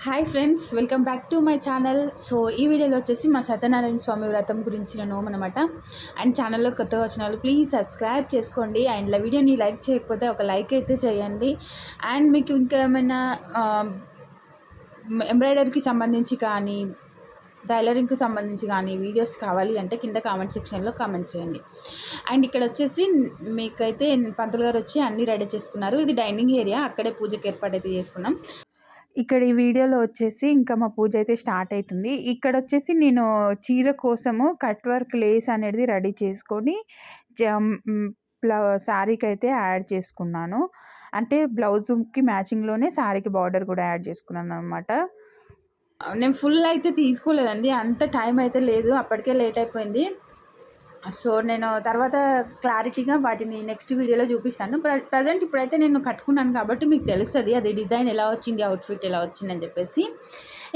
Hi friends, welcome back to my channel. So ఈ వీడియోలో వచ్చేసి మా సత్యనారాయణ స్వామి వ్రతం గురించిన నోమ్ అనమాట. అండ్ ఛానల్లో కొత్తగా వచ్చిన వాళ్ళు ప్లీజ్ సబ్స్క్రైబ్ చేసుకోండి. అండ్ వీడియోని లైక్ చేయకపోతే ఒక లైక్ అయితే చేయండి. అండ్ మీకు ఇంకా ఏమైనా ఎంబ్రాయిడరీకి సంబంధించి కానీ టైలరింగ్కి సంబంధించి కానీ వీడియోస్ కావాలి అంటే కింద కామెంట్ సెక్షన్లో కామెంట్ చేయండి. అండ్ ఇక్కడ వచ్చేసి మీకైతే పంతులు గారు వచ్చి అన్నీ రెడీ చేసుకున్నారు. ఇది డైనింగ్ ఏరియా, అక్కడే పూజకి ఏర్పాటు అయితే చేసుకున్నాం. ఇక్కడ ఈ వీడియోలో వచ్చేసి ఇంకా మా పూజ అయితే స్టార్ట్ అవుతుంది. ఇక్కడ వచ్చేసి నేను చీర కోసము కట్ వర్క్ లేస్ అనేది రెడీ చేసుకొని శారీకి అయితే యాడ్ చేసుకున్నాను. అంటే బ్లౌజ్కి మ్యాచింగ్లోనే శారీకి బార్డర్ కూడా యాడ్ చేసుకున్నాను అనమాట. నేను ఫుల్ అయితే తీసుకోలేదండి, అంత టైం అయితే లేదు, అప్పటికే లేట్ అయిపోయింది. సో నేను తర్వాత క్లారిటీగా వాటిని నెక్స్ట్ వీడియోలో చూపిస్తాను. ప్రజెంట్ ఇప్పుడైతే నేను కట్టుకున్నాను కాబట్టి మీకు తెలుస్తుంది అది డిజైన్ ఎలా వచ్చింది, అవుట్ఫిట్ ఎలా వచ్చిందని చెప్పేసి.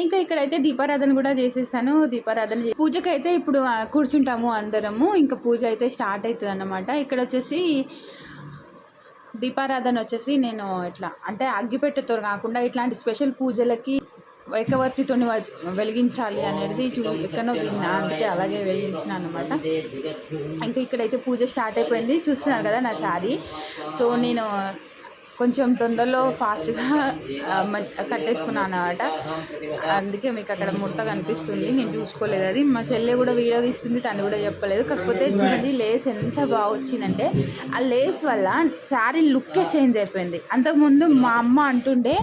ఇంకా ఇక్కడైతే దీపారాధన కూడా చేసేసాను. దీపారాధన పూజకైతే ఇప్పుడు కూర్చుంటాము అందరము. ఇంకా పూజ అయితే స్టార్ట్ అవుతుంది అన్నమాట. ఇక్కడ వచ్చేసి దీపారాధన వచ్చేసి నేను ఇట్లా అంటే అగ్గిపెట్టెతో కాకుండా ఇట్లాంటి స్పెషల్ పూజలకి ఏకవర్తితో వెలిగించాలి అనేది ఎక్కడో విన్నా, అందుకే అలాగే వెలిగించిన అనమాట. ఇంకా ఇక్కడైతే పూజ స్టార్ట్ అయిపోయింది. చూస్తున్నారు కదా నా శారీ. సో నేను కొంచెం తొందరలో ఫాస్ట్గా కట్టేసుకున్నాను అనమాట. అందుకే మీకు అక్కడ ముడత కనిపిస్తుంది, నేను చూసుకోలేదు. అది మా చెల్లె కూడా వీడియో తీస్తుంది, తను కూడా చెప్పలేదు. కాకపోతే చూడండి లేస్ ఎంత బాగా వచ్చిందంటే ఆ లేస్ వల్ల శారీ లుక్కే చేంజ్ అయిపోయింది. అంతకుముందు మా అమ్మ అంటుండే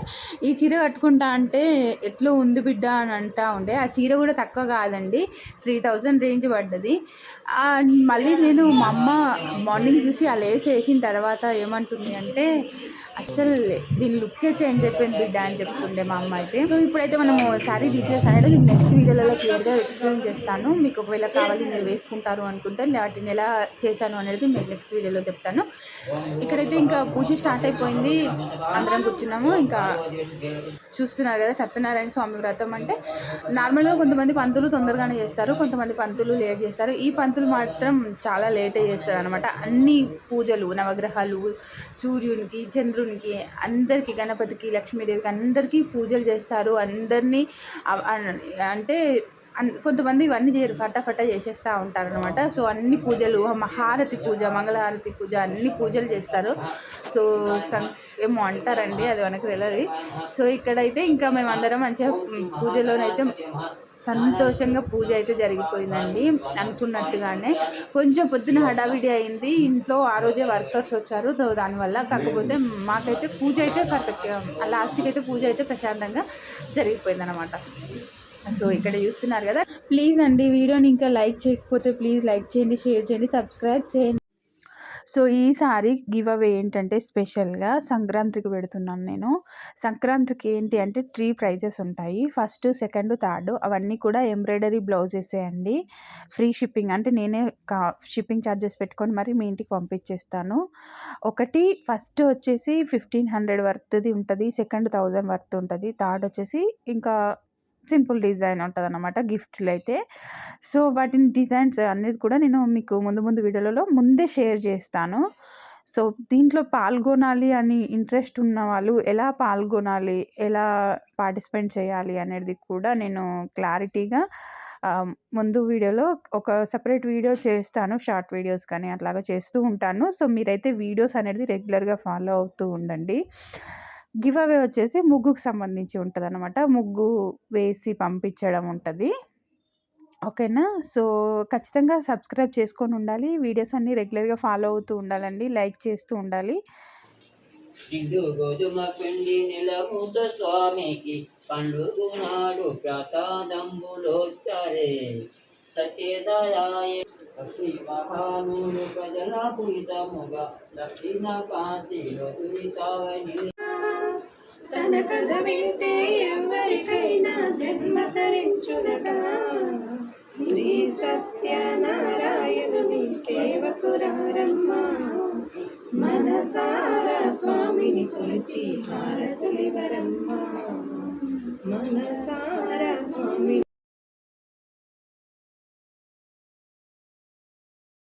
ఈ చీర కట్టుకుంటా అంటే ఎట్లా ఉంది బిడ్డ అని అంటా ఉండే. ఆ చీర కూడా తక్కువ కాదండి, 3000 రేంజ్ పడ్డది. మళ్ళీ నేను మా అమ్మ మార్నింగ్ చూసి ఆ లేస్ వేసిన తర్వాత ఏమంటుంది అంటే అస్సలు దీని లుక్కే చేంజ్ అయిపోయింది బిడ్డ అని చెప్తుండే మా అమ్మ అయితే. సో ఇప్పుడైతే మనము శారీ డీటెయిల్స్ అనేది నేను నెక్స్ట్ వీడియోలలో క్లియర్గా ఎక్స్ప్లెయిన్ చేస్తాను. మీకు ఒకవేళ కావాలి మీరు వేసుకుంటారు అనుకుంటే వాటిని ఎలా చేశాను అనేది మీకు నెక్స్ట్ వీడియోలో చెప్తాను. ఇక్కడైతే ఇంకా పూజ స్టార్ట్ అయిపోయింది, అందరం కూర్చున్నాము. ఇంకా చూస్తున్నారు కదా సత్యనారాయణ స్వామి వ్రతం అంటే నార్మల్గా కొంతమంది పంతులు తొందరగానే చేస్తారు, కొంతమంది పంతులు లేట్ చేస్తారు. ఈ పంతులు మాత్రం చాలా లేటే చేస్తారు అనమాట. అన్ని పూజలు నవగ్రహాలు, సూర్యునికి, చంద్రునికి, అందరికీ, గణపతికి, లక్ష్మీదేవికి అందరికీ పూజలు చేస్తారు. అందరినీ అంటే కొంతమంది ఇవన్నీ చేయరు, ఫటాఫటా చేసేస్తూ ఉంటారనమాట. సో అన్ని పూజలు, హారతి పూజ, మంగళహారతి పూజ, అన్ని పూజలు చేస్తారు. సో ఏమో అంటారండి, అది మనకు తెలియదు. సో ఇక్కడైతే ఇంకా మేమందరం మంచిగా పూజలోనైతే సంతోషంగా పూజ అయితే జరిగిపోయిందండి అనుకున్నట్టుగానే. కొంచెం పొద్దున హడావిడి అయింది, ఇంట్లో ఆ రోజే వర్కర్స్ వచ్చారు దానివల్ల. కాకపోతే మాకైతే పూజ అయితే పర్ఫెక్ట్గా, లాస్ట్కి అయితే పూజ అయితే ప్రశాంతంగా జరిగిపోయింది అనమాట. సో ఇక్కడ చూస్తున్నారు కదా. ప్లీజ్ అండి వీడియోని ఇంకా లైక్ చేయకపోతే ప్లీజ్ లైక్ చేయండి, షేర్ చేయండి, సబ్స్క్రైబ్ చేయండి. సో ఈసారి గివ్ అవే ఏంటంటే స్పెషల్గా సంక్రాంతికి పెడుతున్నాను నేను. సంక్రాంతికి ఏంటి అంటే 3 ప్రైజెస్ ఉంటాయి. ఫస్ట్, సెకండ్, థర్డ్ అవన్నీ కూడా ఎంబ్రాయిడరీ బ్లౌజెసే అండి. ఫ్రీ షిప్పింగ్, అంటే నేనే షిప్పింగ్ ఛార్జెస్ పెట్టుకొని మరి మీ ఇంటికి పంపించేస్తాను. ఫస్ట్ వచ్చేసి 1500 వర్త్ది ఉంటుంది, సెకండ్ 1000 వర్త్ ఉంటుంది, థర్డ్ వచ్చేసి ఇంకా సింపుల్ డిజైన్ ఉంటుంది అన్నమాట గిఫ్ట్లు అయితే. సో వాటిని డిజైన్స్ అనేది కూడా నేను మీకు ముందు వీడియోలలో ముందే షేర్ చేస్తాను. సో దీంట్లో పాల్గొనాలి అని ఇంట్రెస్ట్ ఉన్న వాళ్ళు ఎలా పాల్గొనాలి, ఎలా పార్టిసిపేట్ చేయాలి అనేది కూడా నేను క్లారిటీగా ముందు వీడియోలో ఒక సపరేట్ వీడియో చేస్తాను. షార్ట్ వీడియోస్ కానీ అట్లాగా చేస్తూ ఉంటాను. సో మీరైతే వీడియోస్ అనేది రెగ్యులర్గా ఫాలో అవుతూ ఉండండి. గివ్ అవే వచ్చేసి ముగ్గుకు సంబంధించి ఉంటుంది అనమాట. ముగ్గు వేసి పంపించడం ఉంటుంది, ఓకేనా. సో ఖచ్చితంగా సబ్స్క్రైబ్ చేసుకొని ఉండాలి, వీడియోస్ అన్నీ రెగ్యులర్గా ఫాలో అవుతూ ఉండాలండి, లైక్ చేస్తూ ఉండాలి. స్వామికి పండుగ నాడు ప్రసాదంబులోచ్చరే సత్యదయాయ శ్రీ మహానూరు ప్రజల పూజితముగా దక్షిణ కాశీలో తులిసావని. తన కథ వింటే ఎవరికైనా జన్మ తరించునగా. శ్రీ సత్యనారాయణుని సేవకురారమ్మ, మనసారా స్వామిని కొలిచి హారతులివరమ్మ, మనసారా స్వామి.